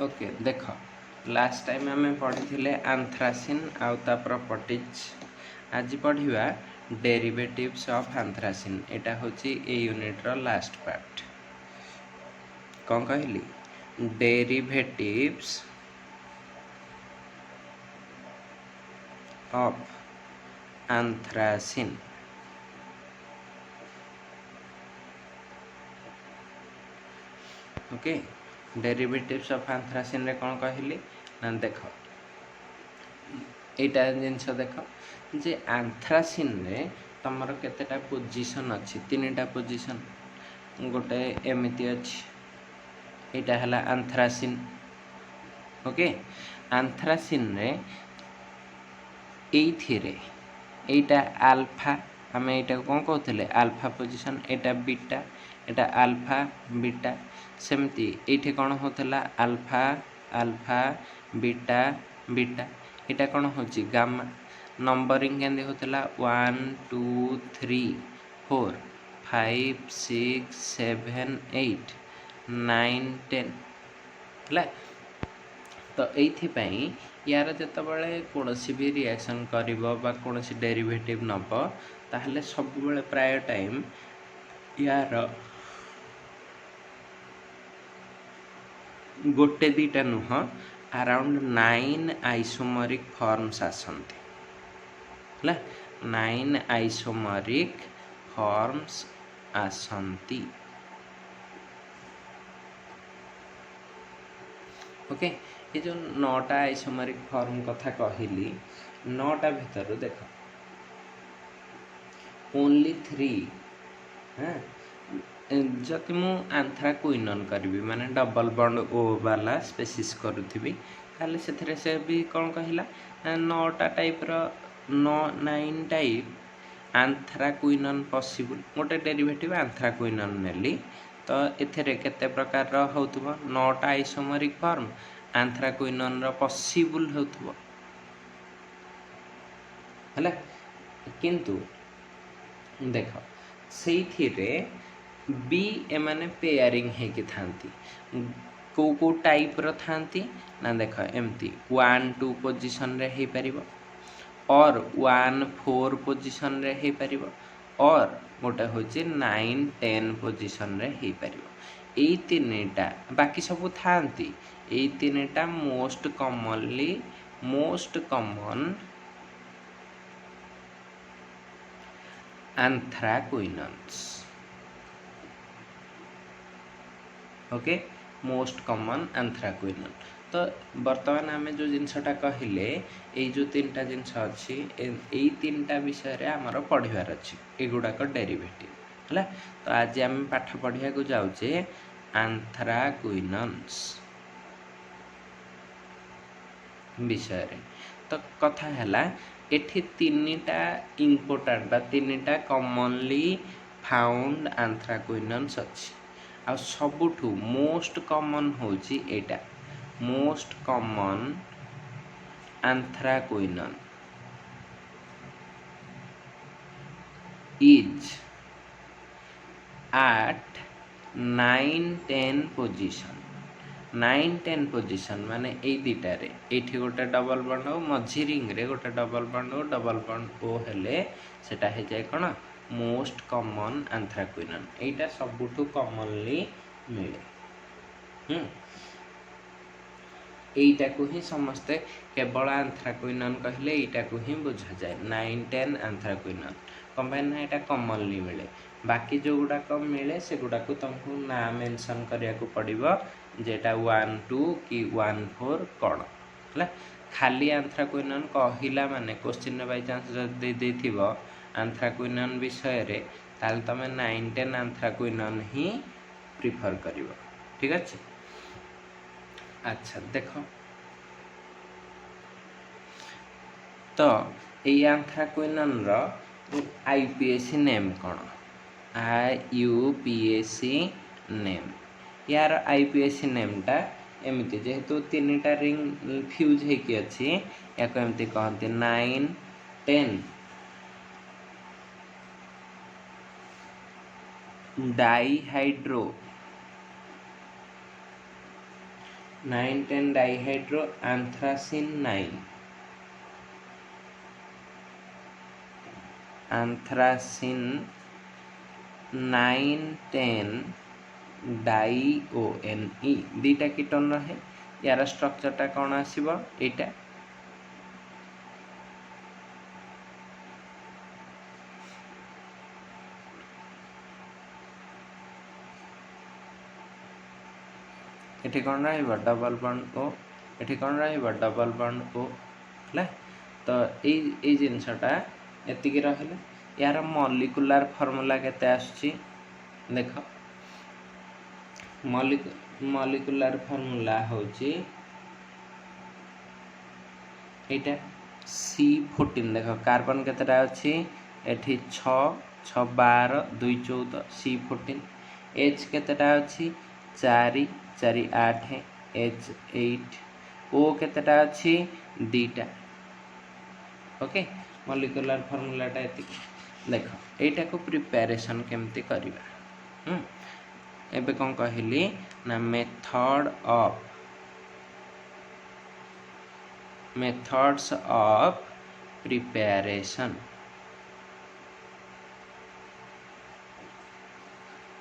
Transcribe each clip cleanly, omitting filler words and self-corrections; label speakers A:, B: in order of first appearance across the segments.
A: Okay देख last time आम पढ़ी आंथ्रासिन आउ ता प्रॉपर्टीज आज पढ़ा डेरिवेटिव्स ऑफ आंथ्रासिन एटा होची ए यूनिट रो लास्ट पार्ट कौन कहली derivatives of anthracene okay derivatives of anthracene रे कौन कहली ना देख एटा जिनस देख जे आंथ्रासिन रे तमर केतेटा पोजीशन अच्छी तीनटा पोजीशन गोटे एमती अच्छी एटा हला आंथ्रासिन ओके आंथ्रासिन रे एइथिरे एटा अल्फा आम एटा कौन कहते अल्फा पोजीशन एटा बीटा एटा अल्फा बीटा सेमती एठी कौन होतला अल्फा अल्फा बीटा बीटा एटा कौन होची गामा नंबरिंग केंदे होतला 1 2 3 4 5 6 7 8 9 10 हला तो एइथिपाई यार जेतबेले कोनोसी भी रिएक्शन करिवो बा कोनोसी डेरिवेटिव नब ताहले सब बेले प्राय टाइम यार गोटे दीटा नुह अराउंड 9 आइसोमरिक फॉर्म्स आसंती हला 9 आइसोमरिक फॉर्म्स आसंती ओके ये जो 9टा आइसोमरिक फॉर्म कथा कहली 9टा भीतर देख ओनली 3 हाँ जदि मु आंथ्राक्विनोन करी माने डबल बॉन्ड ओ वाला स्पेसिस करूथी ताले से से भी कौन कहला 9टा टाइप रो 9 टाइप आंथ्राक्विनोन पॉसिबल गोटे डेरिवेटिव आंथ्राक्विनोन नेली तो एथेरे केते प्रकार रो होतबो 9टा आइसोमरिक फॉर्म आंथ्राक्विनोन रो पॉसिबल होतबो हला किंतु देख से बी एमाने पेयरिंग है कि थांती को टाइप रो थांती ना देख एमती 1 2 पोजीशन रे हे परिबो और 1 4 पोजीशन रे हे परिबो और गोटे होची 9 10 पोजीशन रे हे परिबो एई तीनटा बाकी सब थांती एई तीनटा most common anthraquinones okay most common anthraquinone तो वर्तमान आम जो जिनसटा कहले ये जो तीनटा जिनस अच्छी यही तीनटा विषय रे आमर पढ़ार अच्छी एगुड़ाक डेरिवेटिव है तो आज आम पाठ पढ़िया को जाऊे anthraquinones विषय रे तो कथा है एठी तीनटा इम्पोर्टाट बा तीनटा कॉमनली फाउंड anthraquinones अच्छी आ सबुठू मोस्ट कॉमन होची एटा most common anthraquinone is at 9 10 position 9 10 position माने ए दीटा रे एठी गोटे डबल बॉन्ड हो मझी रिंग रे गोटे डबल बॉन्ड ओ हेले सेटा हे जाय कोन मोस्ट कॉमन anthraquinone एटा सबुठू कॉमनली मिले एटा को ही समस्ते केवल anthraquinone कहले एटा को ही बुझा जाए 9 10 anthraquinone कंबाइन ना एटा कॉमनली मिले बाकी जो गुडा को मिले से गुडा को तुमको ना मेंशन करिया को पड़िबो जेटा 1 2 कि 1 4 कोन हला खाली anthraquinone कहिला माने क्वेश्चन बाय चांस दे देथिबो anthraquinone विषय रे ताल तमे 9 10 anthraquinone ही प्रेफर करिवो ठीक अछि अच्छा देखो तो ए anthraquinone रो आईपीएसी नेम कोन आईयूपीएसी नेम यार आईपीएसी नेमटा एमती जेहेतु तीनटा रिंग फ्यूज हेकी अच्छी या एमती कहते 9 10 dihydro 9,10 dihydro anthracene 9, anthracene 9,10 dione दीटा कीटन रहे। यार स्ट्रक्चरटा कौन आसीबो एटा एठी कौन रहिबो डबल बॉन्ड ओ, एठी कौन रहिबो डबल बॉन्ड ओ हला। तो ए जिनसटा एतिकी रहले। यार मॉलिक्यूलर फार्मूला केते आछी देख, मॉलिक्यूलर फार्मूला होची एटा C14 देख कार्बन केतेटा अछि एठी 6 6 12 2 14 C14। H केतेटा अछि 4 4 8 H8। O केतेटा अछि 2टा। ओके मॉलिक्यूलर फार्मूलाटा एतिकी देख एटा को प्रिपरेशन केमती करिबा। एबे कोन कहली ना methods of preparation.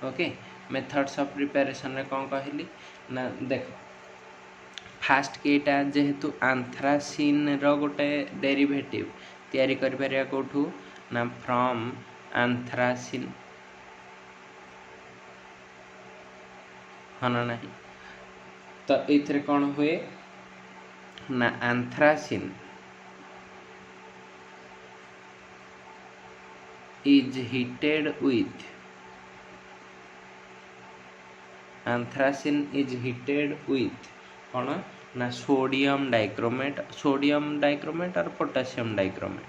A: Okay methods of preparation रे कोन कहली ना देख फास्ट केटा जेहेतु एंथ्रासिन रो गोटे डेरिवेटिव तयारी करि परिया कोठू ना फ्रॉम एंथ्रासिन हना नहीं। तो एथरे कौन हुए ना एंथ्रासिन इज हीटेड विथ कौन ना सोडियम डाइक्रोमेट और पोटेशियम डाइक्रोमेट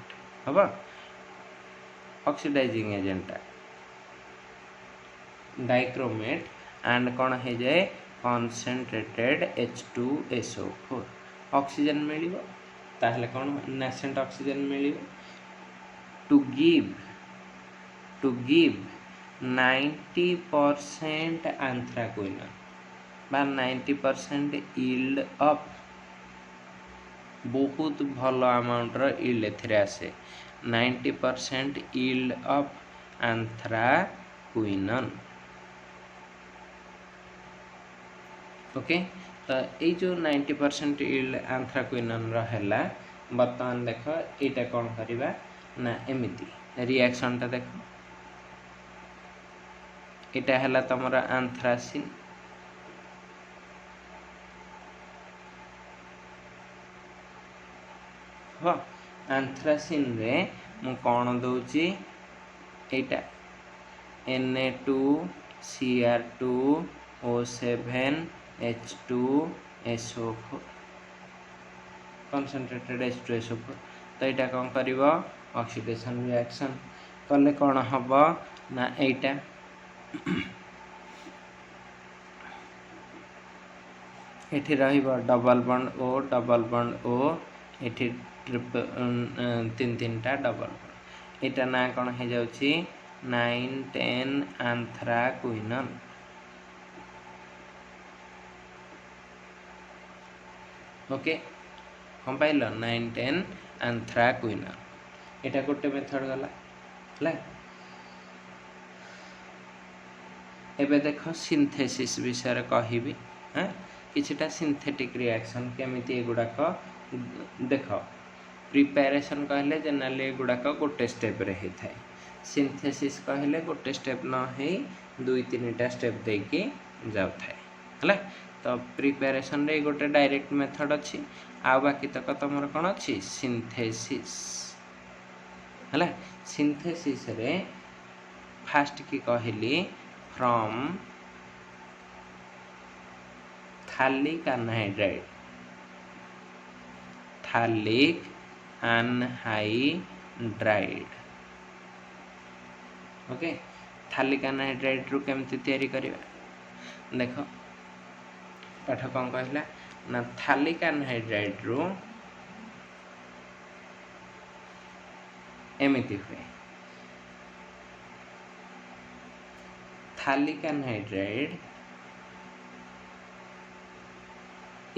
A: हबा ऑक्सीडाइजिंग एजेंट डाइक्रोमेट एंड कौन है जाए कंसंट्रेटेड H2SO4 ऑक्सीजन मिलिबो ताहले कौन नेसेंट ऑक्सीजन मिलिबो टू गिव 90% एंथ्राक्विनोन बा 90% यील्ड ऑफ बहुत भल अमाउंट रो यील्ड एथिरे आसे 90% यील्ड ऑफ एंथ्राक्विनोन। ओके तो ये जो 90% यील्ड एंथ्राक्विनोन रहला बर्तमान देख एटा कौन करिबा ना एमिति रिएक्शन टा देख एटा हला तमरा एंथ्रासिन हो एंथ्रासिन रे मु कौन दउची एटा Na2Cr2O7 H2SO4 कंसंट्रेटेड H2SO4। तो एटा कौन करिवो ऑक्सीडेशन रिएक्शन कले कौन हबो ना एटा एठी रहिबो डबल बॉन्ड O एठी तीन टा डबल बॉन्ड एटा ना कौन हे जाउची 9,10 एंथ्राक्विनोन। ओके हम पाइल 9,10 एंथ्राक्विनोन एटा गोटे मेथड गला हला। एबे देखो सिंथेसिस विषय कहिबी किछटा सिंथेटिक रिएक्शन केमिति एगुडाक देख प्रिपरेशन कहले जनरली एगुडाक गोटे स्टेप रे हे थाए सिंथेसिस कहले गोटे स्टेप न हे 2-3टा स्टेप देकी जाउ थाए हला। तो प्रिपरेशन रे गोटे डायरेक्ट मेथड अछि आ बाकी तक तमर कोन अछि सिंथेसिस हला। सिंथेसिस रे फास्ट की कहली फ्रॉम थालिक एनहाइड्राइड ओके थालिक एनहाइड्राइड रु केमती तयारी करिवा देख पाठ कौन कहला ना थालिक एनहाइड्राइड रु एमिति हुए थालिक anhydride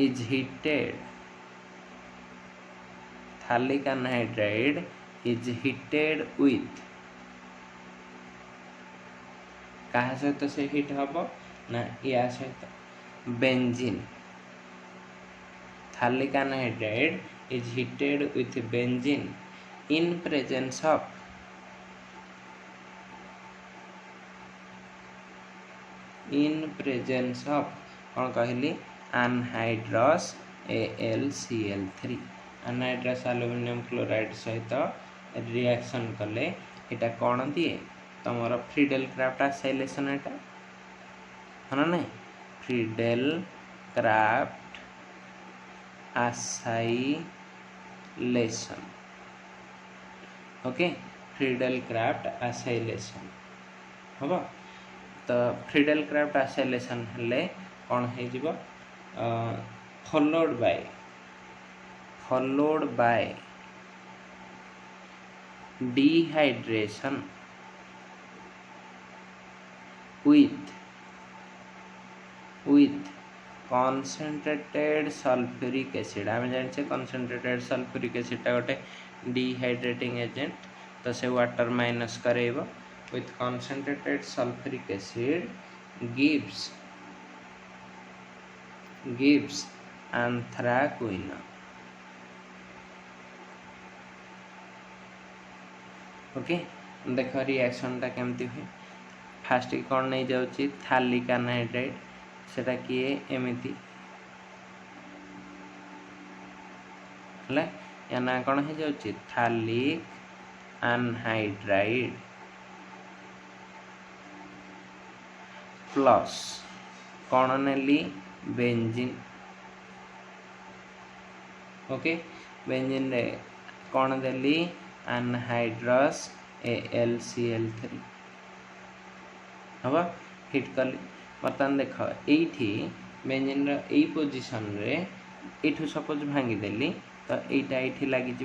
A: is heated, thallic anhydride is heated with, कहा सहित से हिट हम ना या सहित benzene, thallic anhydride is heated with benzene in presence of कौन कहली anhydrous AlCl3, anhydrous aluminium chloride सहित रिएक्शन कले इटा कौन दिए तुमर फ्रीडेल क्राफ्ट आसाइलेशन एटा है ना, Friedel Craft acylation, okay Friedel Craft acylation हम तो फ्रीडेल क्राफ्ट आसाइलेशन हेले कौन हो followed by dehydration with concentrated sulfuric acid, आम जाने concentrated sulfuric acid टा गोटे डिहाइड्रेटिंग एजेंट, तो से वाटर माइनस करेब with concentrated sulfuric acid gives anthraquinone, okay देख रिएक्शन टा केमती हुए, फास्ट कौन नहीं जाऊँगी थालिक एनहाइड्राइड सेटा किए एमती है या ना कौन हो जाऊँगी थालिक एनहाइड्राइड प्लस कौन नेली बेंजीन, ओके बेंजीन रे कौन देली एनहाइड्रस AlCl3 हम हिट कली बर्तमान देख ये बेंजीन रे पोजिशन रे एठू सपोज भांगीदेली तो यहीटा ये लगिज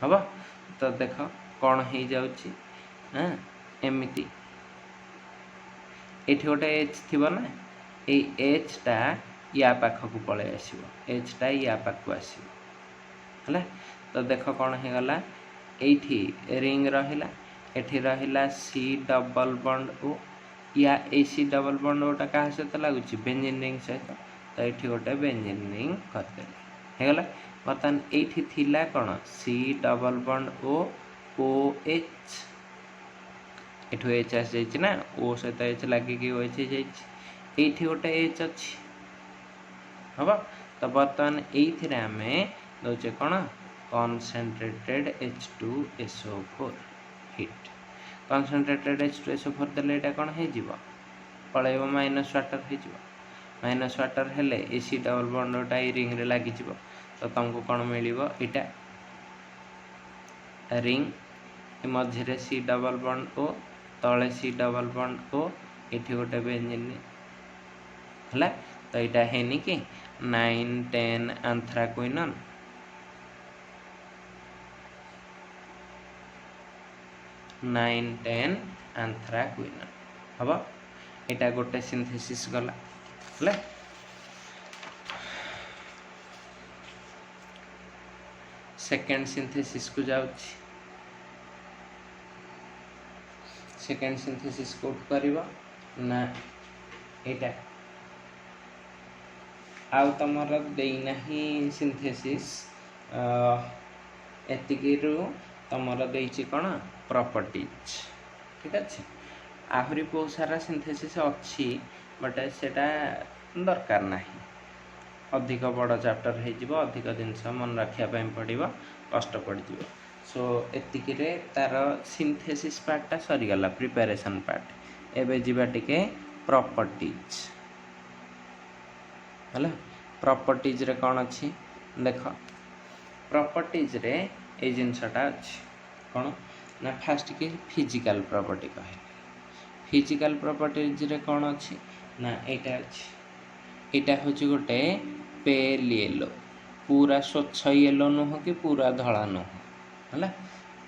A: हम तो देख कौन हो जाऊँगी एमती ये गोटे एच थी ना ये एच टा या पाखक पलि आसो, एच टा या पाक आसो है तो देख कौन हो गला ये रिंग रहिला एठी रहिला सी डबल बॉन्ड ओ या ए सी डबल बॉन्ड ओटा क्या सहित लगुच बेंजीन रिंग सहित, तो ये गोटे बेंजीन रिंग करदे होगला बर्तमान ये थिला कौन C double bond O O H एठू एच आस जाइए ना ओ सहित एच लगिकी ओ एच ये गोटे एच अच्छी हम तो बर्तमान ये आम दौचे कौन concentrated H2SO4 hit, concentrated H2SO4 देले एटा कौन हो पलैब माइनस वाटर हो माइनस वाटर हेले एसी डबल बॉन्डटा रिंग रे लगी तो तुमको कौन मिल इटा रिंग मझे सी डबल बॉन्ड ओ तले सी डबल बॉन्ड ओ ये गोटे बेंजीन है तो यहाँ है कि 9,10 एंथ्राक्विनोन, एंथ्राक्विनोन हम यहाँ गोटे सिंथेसिस गला है सेकेंड सिंथेसिस को जाऊँगी, सेकेंड सिंथेसिस कोट करिबा ना एटा आउ तमर देना ही सिंथेसिस एतिकिरु तमर देइछि कौन प्रॉपर्टीज, ठीक अच्छे आहरी बहुत सारा सिंथेसिस अच्छी बट सेटा दरकार नहीं, अधिक बड़ चैप्टर हो अधिक जिनस मन रखापी पड़ो कष्ट पड़ जाए, सो एतिकिरे तार सिंथेसिस पार्टा सरीगला प्रिपेरेशन पार्ट, एबे जीवा टिके प्रॉपर्टीज है प्रॉपर्टीज रे कौन अच्छी देख प्रॉपर्टीज रे ये जिनसटा अच्छी कौन ना फास्ट की फिजिकल प्रॉपर्टी कहे, फिजिकल प्रॉपर्टीज रे कौन अच्छी ना यहाँ अच्छी यहाँ हूँ गोटे पेल येलो पूरा स्वच्छ येलो नुह कि पूरा धला नुह है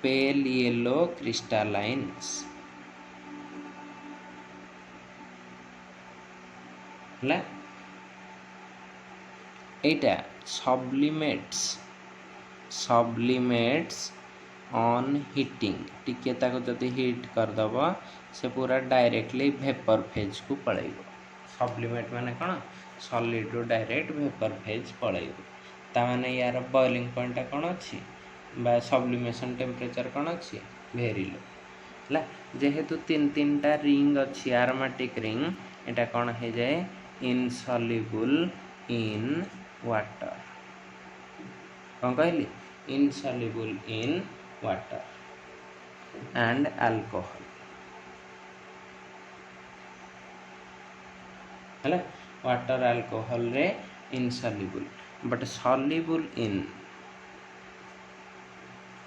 A: पेल येलो क्रिस्टालाइन्स है एटा सब्लिमेट्स ऑन हीटिंग टिके ताको जदि हीट करदब से पूरा डायरेक्टली वेपर फेज को पलैब सब्लिमेट माने कौन सॉलिड रू डायरेक्ट वेपर फेज पलैब ताने यार बॉइलिंग पॉइंट कौन अच्छी बा सब्लिमेशन टेम्परेचर कौन अच्छी वेरी लो है जेहेतु तीन टा रिंग अच्छी एरोमेटिक रिंग एटा कौन हो जाए इनसल्युबल इन वाटर कौन कहली इनसल्युबल इन वाटर एंड अल्कोहल है वाटर अल्कोहल रे इनसल्युबल बट सल्युबल इन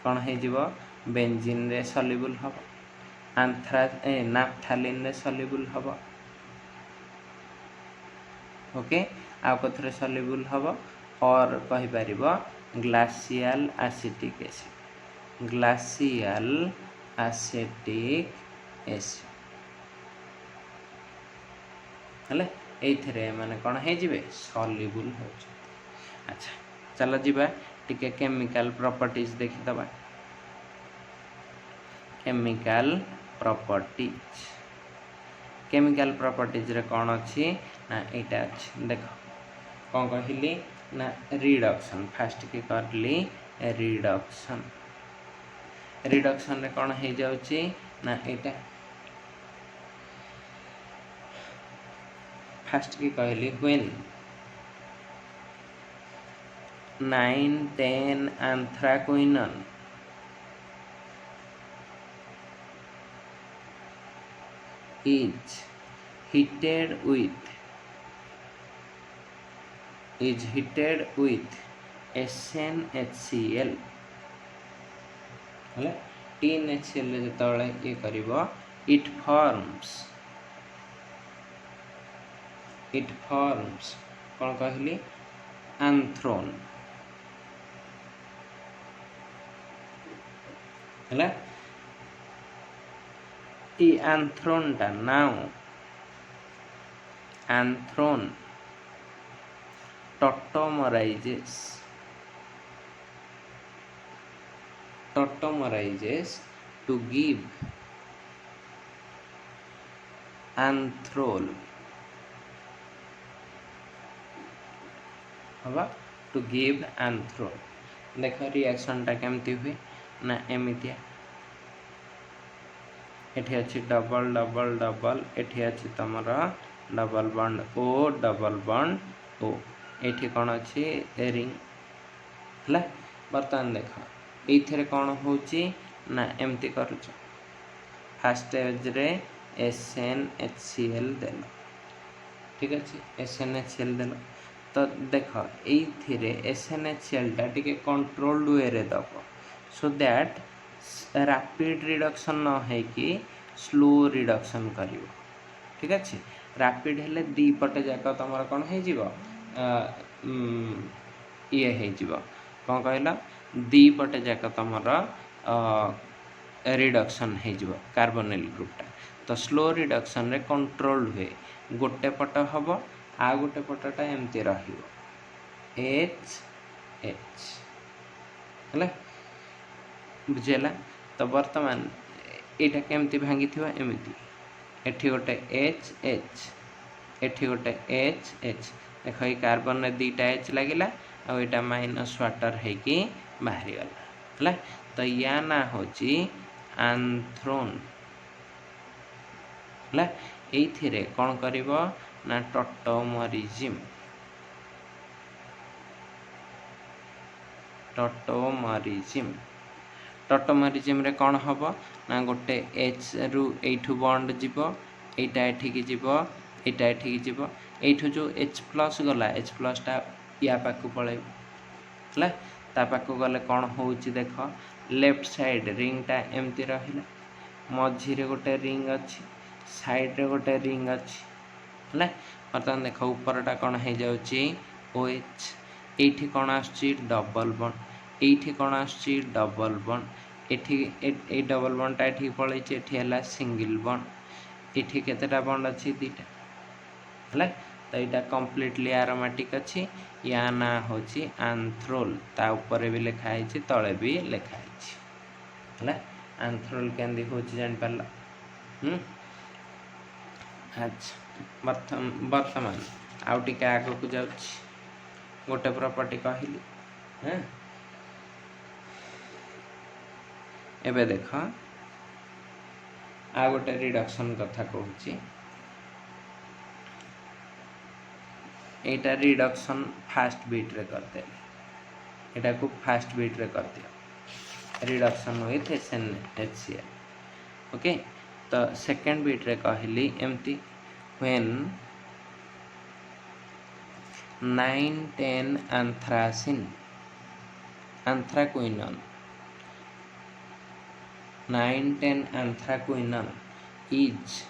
A: कौन हो बेंजीन रे सल्युबल हम नाफ्थालिन रे सल्युबल हम ओके आउ कथरे सल्युबल हम और कहि परिबो ग्लासियल एसिटिक एसिड हेले एइथरे माने कौन हो जिवे सल्युबल हो अच्छा चलो जीवा टिके केमिकल प्रॉपर्टीज देखि दबा केमिकल प्रॉपर्टीज रे कौन अच्छी ना एटा अच्छी देख कौन कहली ना रिडक्शन फास्ट की करली रिडक्शन रे कौन हो जाउची ना एटा फास्ट की कहली when 9-10 anthraquinone is heated with SnHCl है TnHCl जो ये करिवो it forms कौन कहली एंथ्रोन है एंथ्रोन टा now anthrone tautomerizes to give anthrol हवा टू गिव एंथ्रोल देख रिएक्शन टा केमती हुए ना एमितिया एठी अछि डबल डबल डबल एठी अछि तमर डबल बॉन्ड ओ एठी कोन अछि रिंग हला बर्तन देख एथिरे कोन होची ना एमती करूछ फर्स्ट स्टेज रे SnHCl देल ठीक अछि SnHCl देल तो देख ये SnHCl टा टिके कंट्रोल्ड वे रे दब सो दैट रैपिड रिडक्शन न है कि स्लो रिडक्शन करिवो ठीक अच्छे रैपिड हेले दी पटे जाक तुम कौन हो ये हो कौन कहला दी पटे जाक तुम रिडक्शन हो कार्बोनिल ग्रुपटा तो स्लो रिडक्शन रे कंट्रोल हुए गोटे पट हम आ गोटे पटटा एमती एच है बुझेला तो बर्तमान यहाँ केमती भांगी थी एमती एठी गोटे एच एठी गोटे एच देख ये कार्बन रे दीटा एच लगिला आ एटा माइनस वाटर है कि बाहरी गला है तो या ना होची एंथ्रोन है एइथिरे कौन करिवो ना टॉटोमरिज्म रे कौन हम ना गोटे एच रु एठू बॉन्ड जीव एटा एठिकी जीव एटा एठिकी जीव एठू जो H प्लस गला H प्लस टा या पाकू पळेब है ता पाकू गले कौन होउची देख लेफ्ट साइड रिंग टा एमती रहिला मझी रे गोटे रिंग अच्छी साइड रे गोटे रिंग अच्छी है बर्तमान देख ऊपरटा कौन हो जाउची OH एठी कौन आसुची डबल बॉन्ड एठी कौन आसुची डबल बॉन्ड एठी डबल बॉन्ड टा एठी पळैची एठी हला सिंगल बॉन्ड एठी केतेटा बॉन्ड अच्छी दीटा है तो यहाँ कम्प्लीटली आरोमेटिक अच्छी या ना हूँ आंथ्रोल ता ऊपर भी लिखाई तले भी लिखाई है आंथ्रोल केंदी हूँ जापार अच्छा वर्तमान आउ टे आग को जा गोटे प्रॉपर्टी कहली हाँ एबे देख आ गोटे रिडक्शन कथा कहूँ यहाँ रिडक्शन फास्ट बीट रे करदे यहाँ को फास्ट बीट रे कर दियो रिडक्शन विथ HCl ओके तो सेकेंड बीट रे कहली एमती when 9,10 anthracene anthraquinone 9,10 anthraquinone is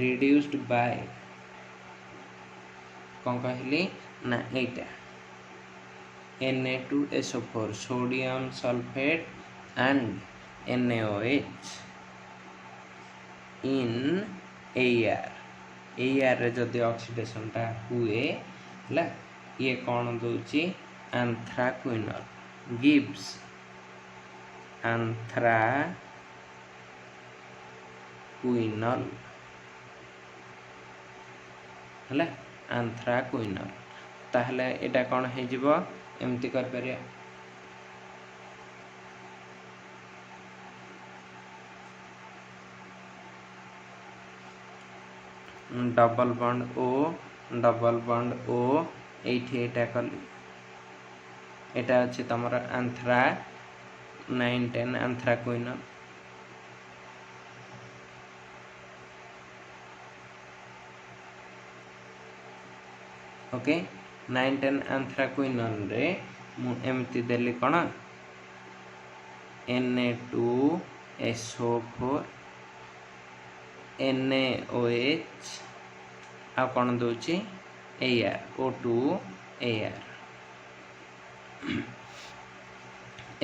A: reduced by कौन कहली ना एटा Na2SO4 sodium sulphate and NaOH in AR रे जदि ऑक्सीडेशन टा हुए ला ये कौन दूची एंथ्राक्विनोल गिव्स एंथ्राक्विनोल है एंथ्राक्विनोल ताहले एटा कौन है जीवो एमती कर परिया डबल बॉन्ड ओ एठी एटा कली एटा अछि तमरा एंथ्रा 9,10 एंथ्राक्विनोल ओके 9,10 एंथ्राक्विनोल रे मु एमती देली कोन Na2SO4 NaOH आ कौन दूची AR O2 AR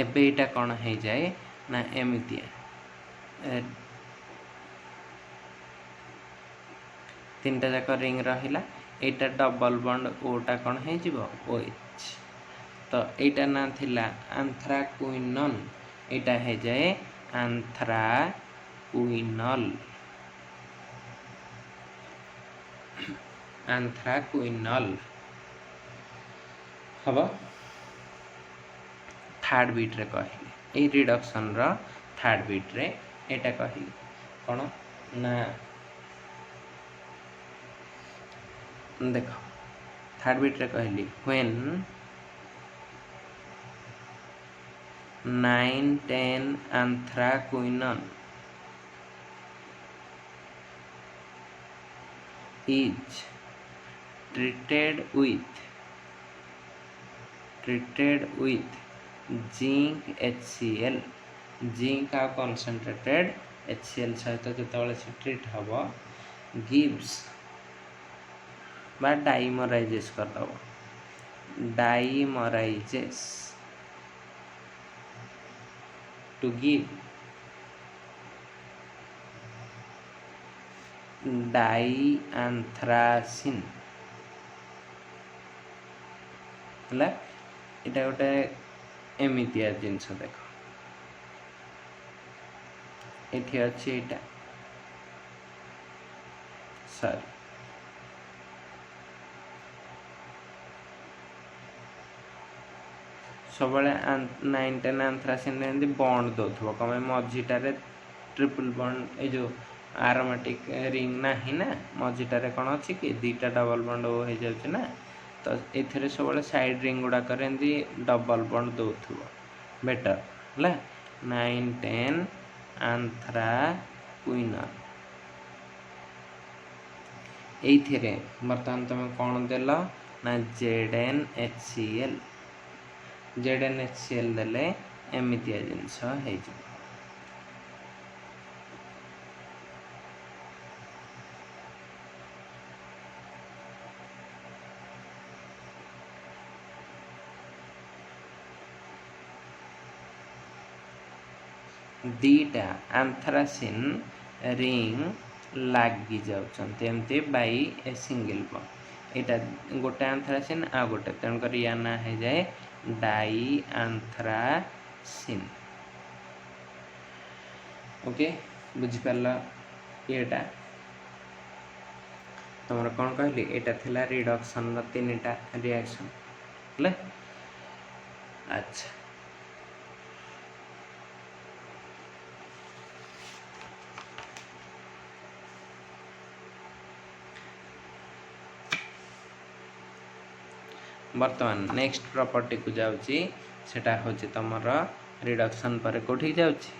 A: एबे इटा कौन है जाए ना एमतिया तीन टा जाक रिंग रहिला एटा डबल बॉन्ड ओटा कौन है जीवो OH तो एटा ना थिला एंथ्राक्विनोन एटा है जाए एंथ्राक्विनोल हम थर्ड बीट रे कहली ए रिडक्शन रो थर्ड बीट रे एटा कहली कौन ना देख थर्ड बीट रे कहली when 9,10 anthraquinone is treated with zinc HCl zinc आ concentrated HCl सहित जो से ट्रीट हम gives बा डाइमराइजेस कर दब डाइमराइजेस टू गिव डाइएंथ्रासिन है इटा गोटे एमितिया जिनस देख ये अच्छी यहाँ सॉरी सब 9,10 एंथ्रासिन बॉन्ड दौथो कम मझीटार ट्रिपल बॉन्ड ये जो आरोमेटिक रिंग ना ही ना मझीटार कौन अच्छी कि दुईटा डबल बॉन्ड हो जाए ना तो ये सब साइड रिंग गुड़ाक डबल बॉन्ड दौथो बेटर है 9,10 एंथ्राक्विनोन ये बर्तमान तुम कौन देल ना ZnHCl ZnHCl देले एमितिया जिनस हो दीटा एंथ्रासिन रिंग ଲାଗି ଯାଉଛନ୍ତି ଏମିତି ବାଇ ଏ ସିଙ୍ଗଲ ବଣ୍ଡ। ଏଇଟା ଗୋଟେ ଆନ୍ଥ୍ରାସିନ୍ ଆଉ ଗୋଟେ, ତେଣୁକରି ୟା ନାଁ ହେଇଯାଏ ଡାଇ ଆନ୍ଥ୍ରାସିନ୍। ओके बुझिपार येटा तुम कौन कहली एटा थिला रिडक्शन रो 3टा रिएक्शन ले। अच्छा बर्तमान नेक्स्ट प्रॉपर्टी को जाउची, सेटा होची तमर रिडक्शन पर कोठी जाउची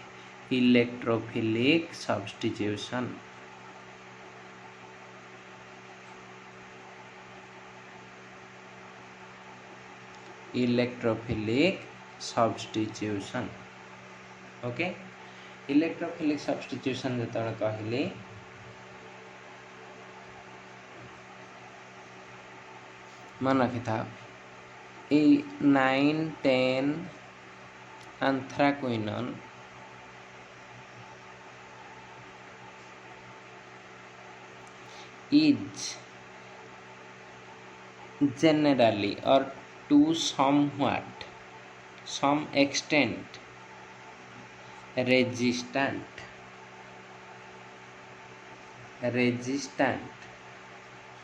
A: electrophilic substitution. Electrophilic substitution okay. Electrophilic substitution जो कहली मन रखि था 9-10 anthraquinone is generally or to some extent resistant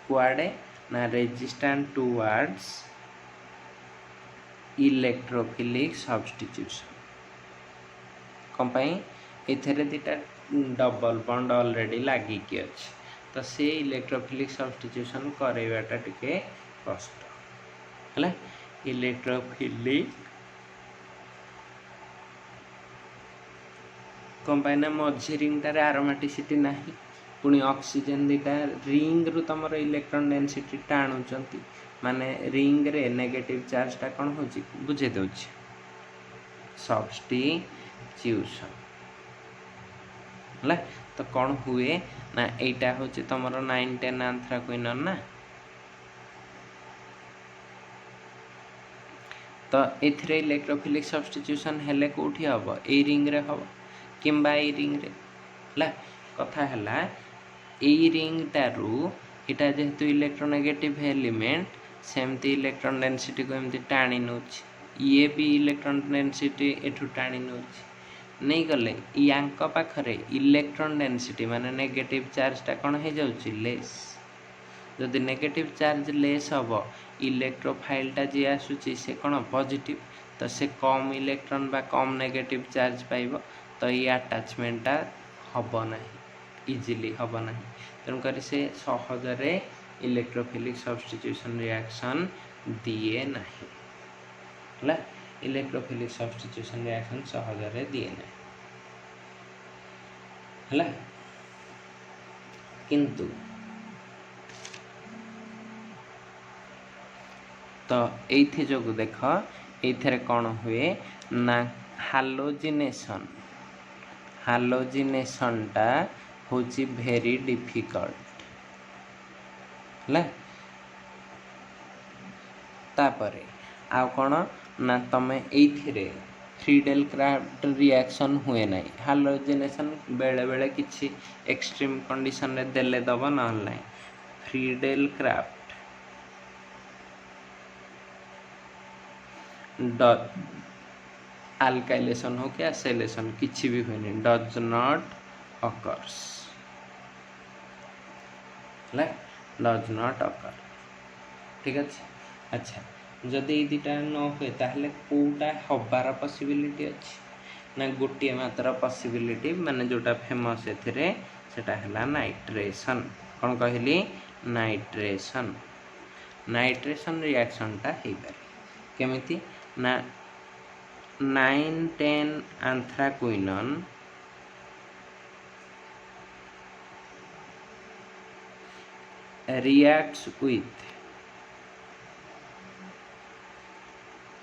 A: कुआडे ना resistant towards इलेक्ट्रोफिलिक सब्स्टिट्यूशन। कौन पाई एथेरे दिटा डबल बॉन्ड ऑलरेडी लागी कि अछि, तो से इलेक्ट्रोफिलिक सब्स्टिट्यूशन करैबाटा टिके कष्ट हला। इलेक्ट्रोफिलिक कौन पाई ना मझी रिंगटारे आरोमेटिसिटी नाही, पुणी ऑक्सीजन दिटा रिंग रु तमर इलेक्ट्रॉन डेंसिटी टाणुचंती, माने रिंग रे नेगेटिव चार्ज टा कौन होची बुझे दोची सब्स्टिट्यूशन हला। तो कौन हुए ना एटा होची तमर 9-10 एंथ्राक्विनोन ना, तो एथरे इलेक्ट्रोफिलिक सब्स्टिट्यूशन हेले कोठी हबो ए रिंग रे हबो किंबा ए रिंग रे हला। कथा हला ए रिंग टारू इटा जेहेतु इलेक्ट्रोनेगेटिव एलिमेंट सेमती इलेक्ट्रॉन डेंसिटी को एमती टाणी नउछि, ये भी इलेक्ट्रॉन डेंसिटी एठू टाणी नउछि नहीं गले यांक पाखरे इलेक्ट्रॉन डेंसिटी माने नेगेटिव चार्ज टा कोन हे जाउछि लेस। जदि नेगेटिव चार्ज लेस हबो इलेक्ट्रोफाइल टा जे आसुछि से कोन पॉजिटिव, तो से कम इलेक्ट्रॉन बा कम नेगेटिव चार्ज पाइबो, तो ये अटैचमेंट टा हबो नाही इजीली हबो नाही, तेणुकर से सहजरे इलेक्ट्रोफिलिक सब्स्टिट्यूशन रिएक्शन दिए नाही हला। इलेक्ट्रोफिलिक सब्स्टिट्यूशन रिएक्शन सहजरे दिए नाही हला। किंतु तो एइथे जो देख एइथरे कौन हुए ना हालोजिनेशन टा होची भेरी डिफिकल्ट हला। तापरे आउ कौन ना तमे एइथरे फ्रीडेल क्राफ्ट रिएक्शन हुए नहीं। हालोजिनेशन बेले बेले किछि एक्सट्रीम कंडीशन रे देले दबो न नहीं। फ्रीडेल क्राफ्ट अल्काइलेशन हो क्या सेलेशन किछि भी हुए नहीं, डज नॉट अकर्स हला, डज नॉट अकर ठीक अच्छे। अच्छा जदि ये दुटा न हुए ताहले कोटा हबार पॉसिबिलिटी अच्छी ना गोटे मात्र पॉसिबिलिटी माने जोटा फेमस एथिरे सेटा हला नाइट्रेशन। कौन कहली नाइट्रेशन रिएक्शन टा हेई पारे केमिति ना 9-10 anthraquinone reacts with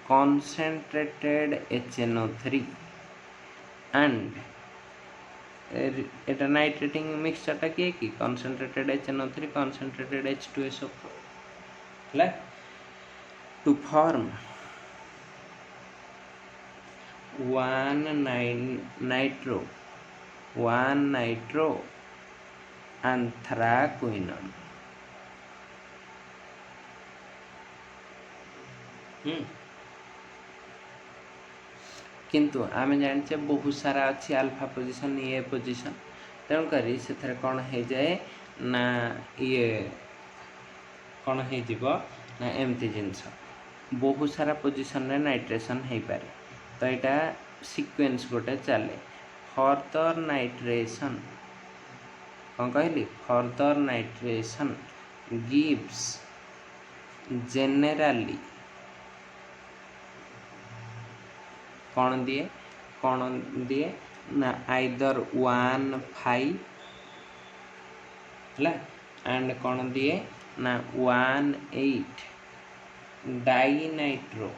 A: concentrated HNO3 and Etah nitrating mixture टा किए कि concentrated HNO3 concentrated H2SO4 हला to form 1 nitro आंथ्राक्विनोन। किंतु आम जाने बहुत सारा अच्छी अल्फा पोजिशन ये पोजिशन तेणुक से कौन हो जाए ना ये कौन हो ना एमती जिनस बहुत सारा पोजिशन रे नाइट्रेशन हो पारे। तो यहाँ सीक्वेंस गोटे चले फर्दर नाइट्रेशन कौन कहली फर्दर नाइट्रेशन गिव्स जेनेराली कौन दिए ना आइदर 1,5 है एंड कौन दिए ना 1,8 डाइनाइट्रो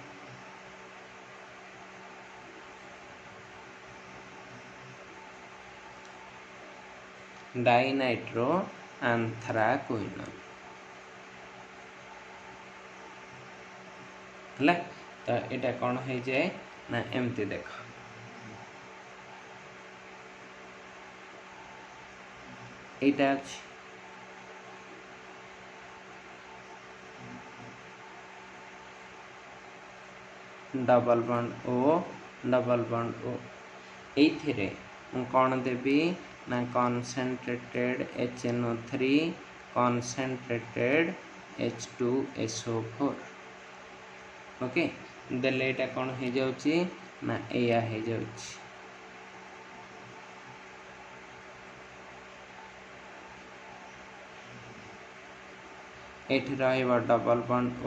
A: आंथ्राक्विनोन है। तो यहाँ कौन हो जाए ना एमती देख यहाँ अच्छी डबल बॉन्ड ओ ये कौन देवी ना concentrated HNO3 concentrated H2SO4 okay देले यहाँ कौन हो जाउची ना एया हो जाउची एठी रहइबा डबल बॉन्ड ओ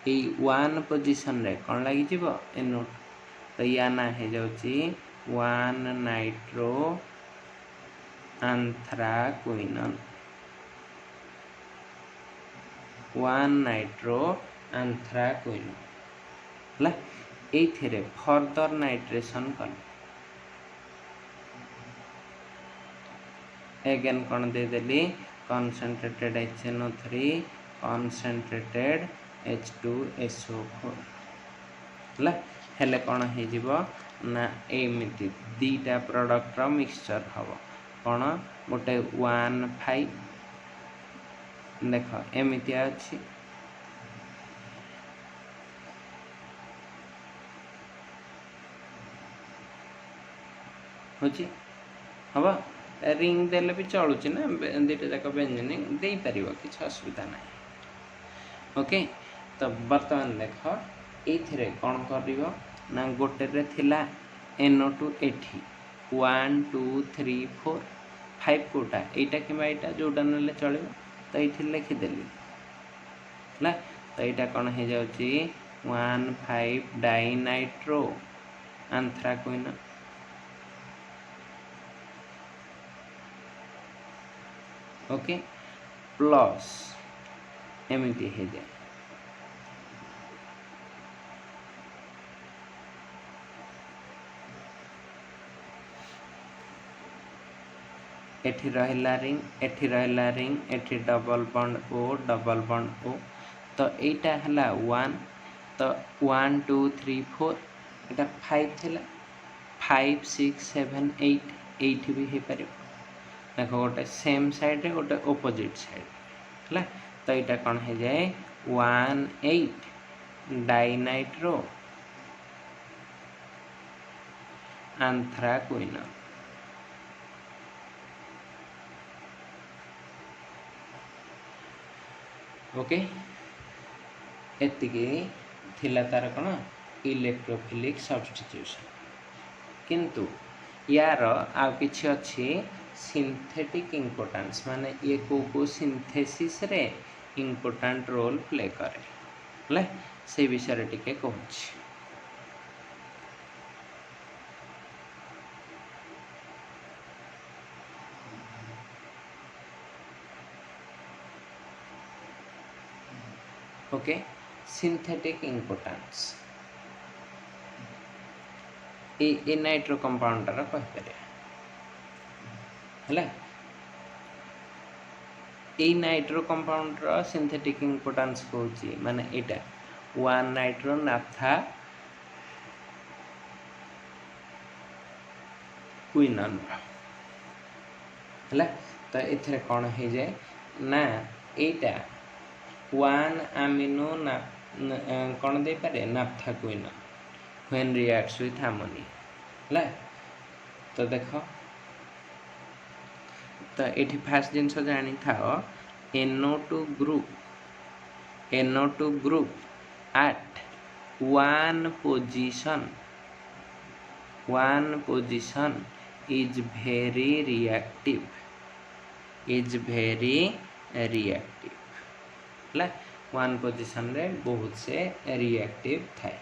A: ये 1 पोजिशन रे कौन लगी जीवो NO2 तो या ना हो जाउची 1 नाइट्रो आंथ्राक्विनोन 1 नाइट्रो आंथ्राक्विनोन है। ये फर्दर नाइट्रेशन कले एगेन कौन देदेली कॉन्सेंट्रेटेड HNO3 कॉन्सेंट्रेटेड H2SO4 है हेले कौन हो ना एमती दीटा प्रोडक्ट मिक्सचर हम कौन गोटे 1,5 देख एमती अच्छी होची हम रिंग देले भी चलुची ना दीटा जाक बेंजीन दे पार किसी असुविधा ना ओके। तो बर्तमान देख ये कौन कर ना गोटे रे थिला NO2 एठी 1 2 3 4 5 कोटा यहाँ कि यहाँ जोटा ना चलो तो ये लिखिदेली है। तो यहाँ कौन हो जाउची 1,5 डाइनाइट्रो आंथ्राक्विनोन ओके प्लस एमती हो जाए एठी रहिला रिंग एठी डबल बॉन्ड ओ तो यहाँ है 1 तो 1 2 3 4 यहाँ 5 थिला 5 6 7 8 8 भी हो पार देख गोटे सेम साइड गोटे ओपोजिट साइड है। तो यहाँ कौन हो जाए 1,8 डाइनाइट्रो आंथ्राक्विनोन ओके एतिकी थिला तार कौन इलेक्ट्रोफिलिक सब्स्टिट्यूशन किंतु यार आउ किछि अच्छी सिंथेटिक इम्पोर्टेंस माने ये को सिंथेसिस रे इम्पोर्टेंट रोल प्ले करे ले से विषय टिके कहूँ ओके सिंथेटिक इम्पोर्टेंस ए नाइट्रो कंपाउंडर कहीपर है ये nitro compounder synthetic importance Cauchy माने एटा 1 नाइट्रो नाफ्था क्विनोन है। तो एथिरे कौन हो जाए ना एटा 1 अमीनो ना कौन दे पारे नाफ्थाक्विनोन व्हेन रिएक्ट्स विथ अमोनिया है। तो देख तो ये फास्ट जिनस जानी था NO2 group at one position is very reactive है। वन पोजिशन रे बहुत से रिएक्टिव थाए।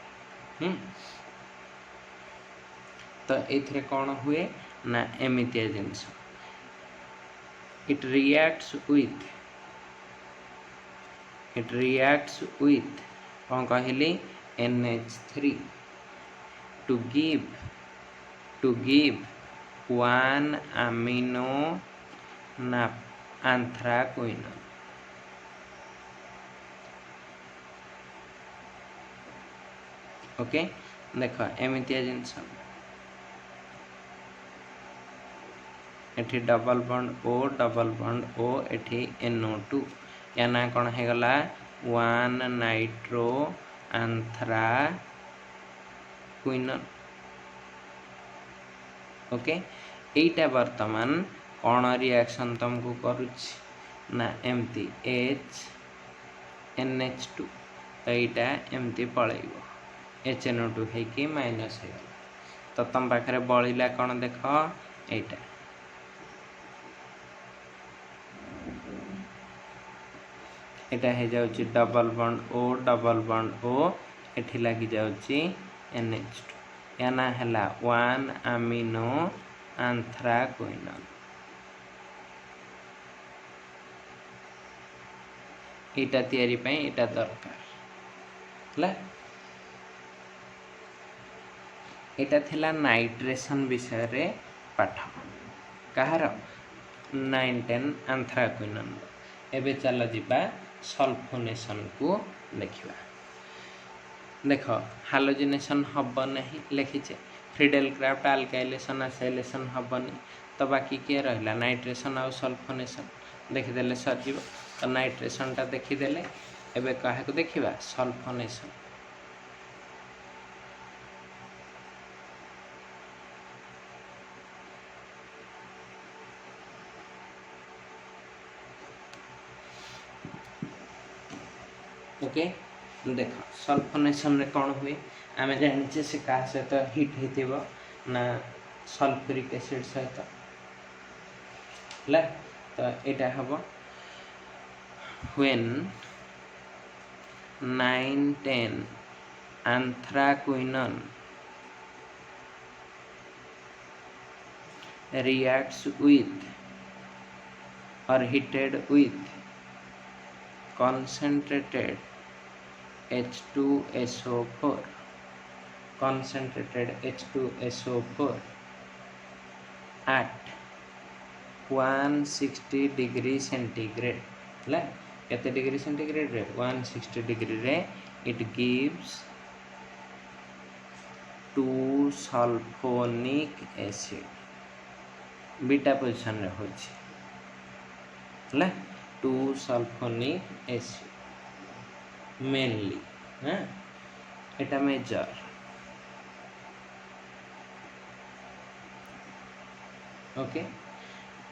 A: तो ये कौन हुए ना एमतिया जिनस इट रिएक्ट्स विथ कौन कहली NH3 to give 1 amino anthraquinone. Okay देख एमतिया जिनस एठी डबल बॉन्ड ओ एठी NO2 या ना कौन है गला 1 नाइट्रो एंथ्राक्विनोन। ओके एटा वर्तमान कौन रिएक्शन तुमको करुच्ची ना एमती NH2 तो यहाँ एमती पलैब HNO2 है माइनस हो तो तुम पाखे बड़ा कौन देख यहाँ एटा हो जाउची डबल बॉन्ड ओ एठी लगी जाउची NH2 या ना हला 1 अमीनो एंथ्राक्विनोन। एटा तैयारी पई एटा दरकार है। एटा थिला नाइट्रेशन विषय रे पाठ कहार 9-10 एंथ्राक्विनोन। एबे चल जिबा सल्फोनेशन को देखिबा। देख हालोजिनेशन हब नहीं लिखीचे फ्रीडेल क्राफ्ट आल्काइलेशन एसाइलेशन हबनी तो बाकी किए रहा नाइट्रेशन आउ सल्फोनेशन देखीदे सरजी। तो नाइट्रेशन टा देखीदे एबे क्या देखा सल्फोनेशन। ओके देख सल्फोनेशन रे कौन हुए आम जाने से क्या सहित हिट हो ना सल्फ्यूरिक एसिड सहित है। तो यहाँ हम when 9-10 anthraquinone reacts with or heated with concentrated H2SO4 at 160 degree centigrade है। केते डिग्री सेंटीग्रेड रे 160 डिग्री रे it gives 2 sulphonic acid beta position रे होछि है 2 सल्फोनिक एसिड मेनली हाँ एटा मेजर। ओके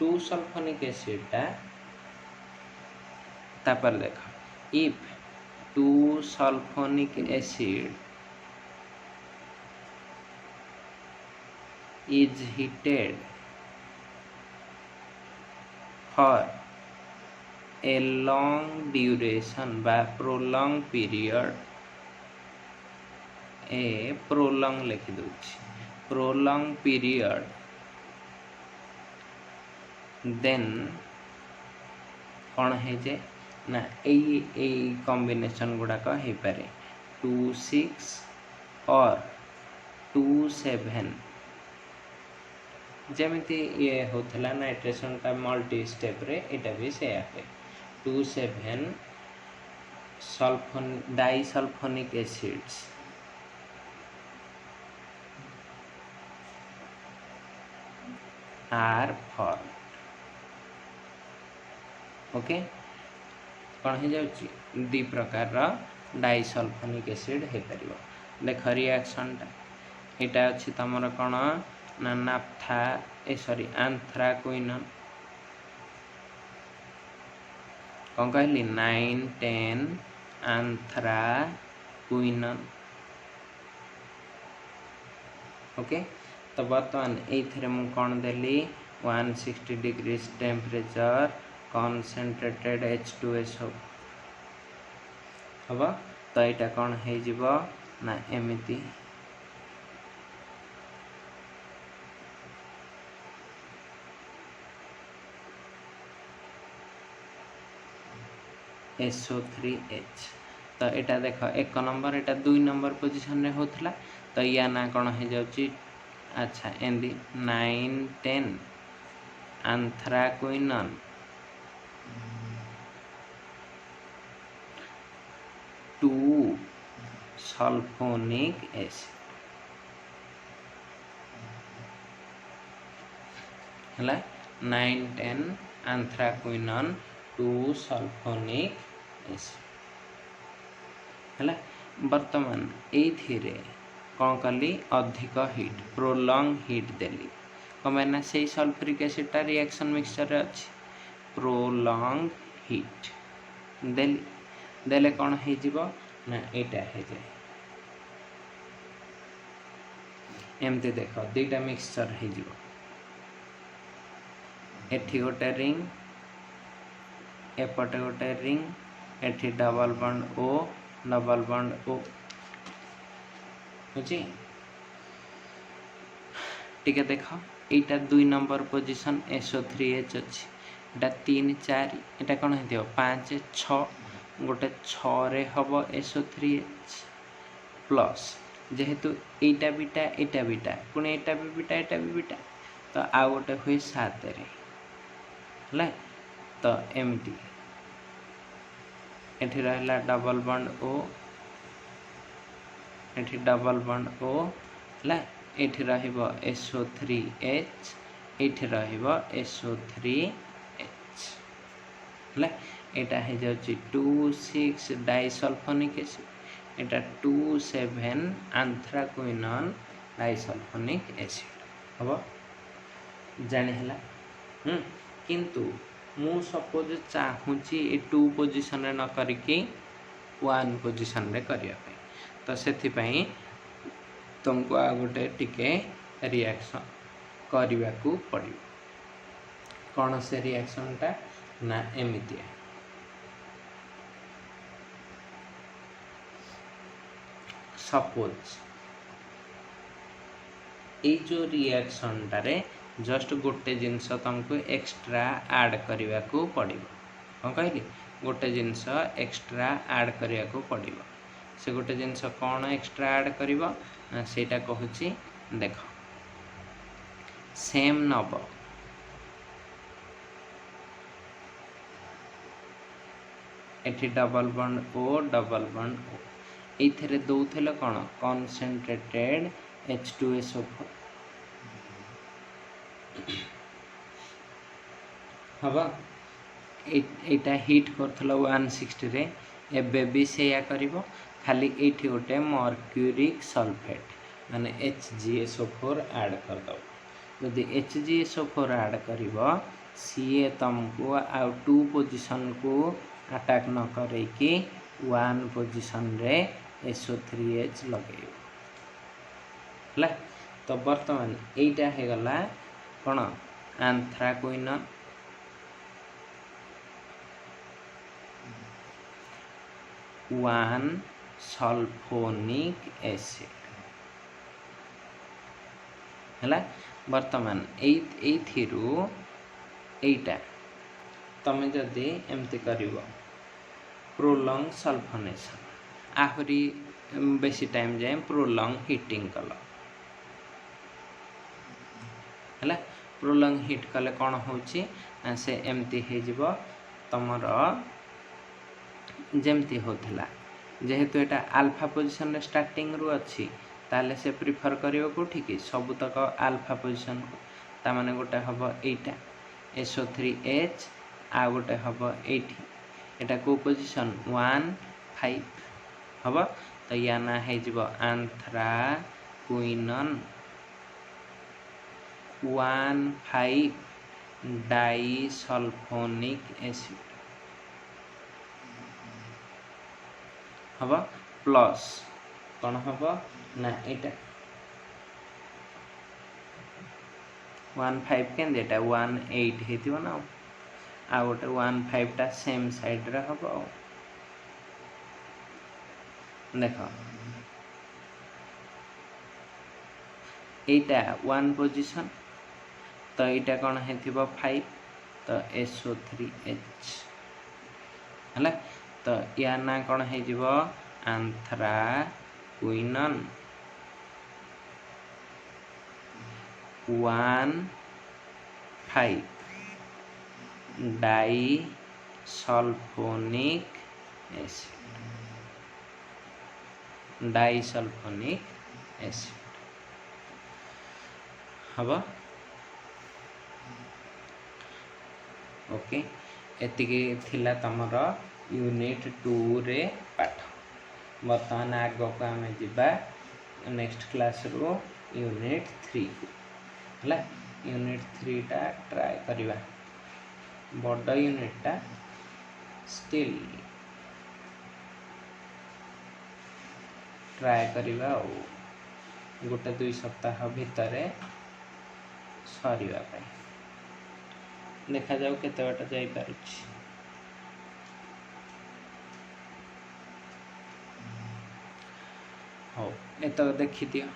A: 2 सल्फोनिक एसिड टा तापर देख if 2 sulphonic acid is heated for a long duration by prolonged period a prolong लिखि दूची prolonged period then कौन है जे ना ए कॉम्बिनेशन गुड़ाक हो पारे 2-6 और 2-7 जमीती ये होता नाइट्रेशन टा मल्टी स्टेप रे एटा भी से 2-7 sulfone disulfonic acids are formed okay कौन हो जाउची दी प्रकार डाइसल्फोनिक एसिड हो पार। देख रिएक्शनटा यहाँ अच्छी तुमर कौन ना नाफ्था सॉरी एंथ्राक्विनोन कौन कहली 910 एंथ्राक्विनोन। ओके तो बर्तमान ये मुझे कौन देली 160 डिग्री टेम्परेचर कॉन्सेंट्रेटेड H2SO हम तो यहाँ कौन हो ना एमती SO3H। तो यहाँ देख 1 नंबर यहाँ 2 नंबर पोजिशन रे होता तो या ना कौन हो जाउची अच्छा एंदी 910 एंथ्राक्विनोन 2 सल्फोनिक एसिड है 910 एंथ्राक्विनोन 2 सल्फोनिक एसिड है। बर्तमान ये कौन कली अधिक हिट प्रोलंग हिट देली कम ना से सल्फ्यूरिक एसिडटा रिएक्शन मिक्सचर अच्छी प्रोलंग हिट देली देले कौन हो ना यहाँ हो जाए एमती देख दुईटा मिक्सचर हो एठी गोटे रिंग एपटे गोटे रिंग एठी double bond O double bond O बुझी टिके देख यहाँ 2 नंबर पोजिशन SO3H अच्छी यहाँ 3 4 यहाँ कौन हो 5 6 गोटे 6 हम SO3H प्लस जेहेतु यहाँ बीटा पुणी यहाँ भी बीटा तो आउ गोटे हुए 7 है तो एमती एठी रहा डबल बॉन्ड ओ एठी डबल बॉन्ड ओ है एठी रहिबो SO3H एठी रहिबो SO3H है एटा हो जाउची 26 डाइसल्फोनिक एसिड एटा 27 एंथ्राक्विनोन डाइसल्फोनिक एसिड हम जानी है। किंतु मु सपोज चाहूँगी 2 पोजिशन रे न करिकी 1 पोजिशन रे करिया पे तो से तुमको आ गोटे टिके रिएक्शन करने को पड़ो कौन से रिएक्शनटा ना एमती सपोज ये जो रिएक्शनटा रे जस्ट गोटे जिनस तुमको एक्स्ट्रा ऐड करने को पड़ो कौन कहली गोटे जिनस एक्स्ट्रा ऐड करने को पड़ो से गोटे जिनस कौन एक्स्ट्रा ऐड करिवो सेटा कहूची देख सेम नब एठी double bond O double bond O ये दौले कौन कॉन्सेंट्रेटेड H2SO4 हम यहाँ हिट कर 160 रे एबे भी से करिवो खाली ये गोटे मर्क्यूरिक सल्फेट माने HgSO4 ऐड कर दो जदि HgSO4 ऐड करिवो सीए तुमको आउ 2 पोजिशन को अटैक न करके 1 पोजिशन रे SO3H लगे है। तो बर्तमान यहीटा हो गला कौन एंथ्राक्विनोन 1 सल्फोनिक एसिड है। बर्तमान यहीटा तुम जदि एमती कर प्रोलंग सल्फोनेशन आहरी बेसी टाइम जाए प्रोलंग हिटिंग कल है प्रोलंग हिट कले कौन होची से एमती हो तुमर जमती होता जेहेतु यहाँ आल्फा पोजिशन रे स्टार्टिंग रु अच्छी ताले से प्रिफर करियो को ठीक सबुतक आल्फा पोजिशन को तामाने गोटे हम यहाँ SO3H आ गोटे हम एटी एटा को पोजिशन 1 5 हम तो या ना हो आंथ्राक्विनोन 1,5 डाइसल्फोनिक एसिड हम प्लस कौन हम ना एटा 1,5 के 1,8 हो ना आ गोटे 1,5 टा सेम साइड रे हम देख एटा 1 पोजिशन तो यहाँ कौन हो 5 तो SO3H है तो या ना कौन हो आंथ्राक्विनोन 1,5 डाइसल्फोनिक एसिड हम ओके एतिकी थिला तमर यूनिट 2 रे पाठ बर्तमान आग को आम जा नेक्स्ट क्लास रो यूनिट 3 है यूनिट 3 टा ट्राए करवा बड़ यूनिट टा स्टिल ट्राए करवा गोटे 2 सप्ताह भितर सरीवा देखा जाऊ केते बाट जाई पारुछि हो एत देखि दियो।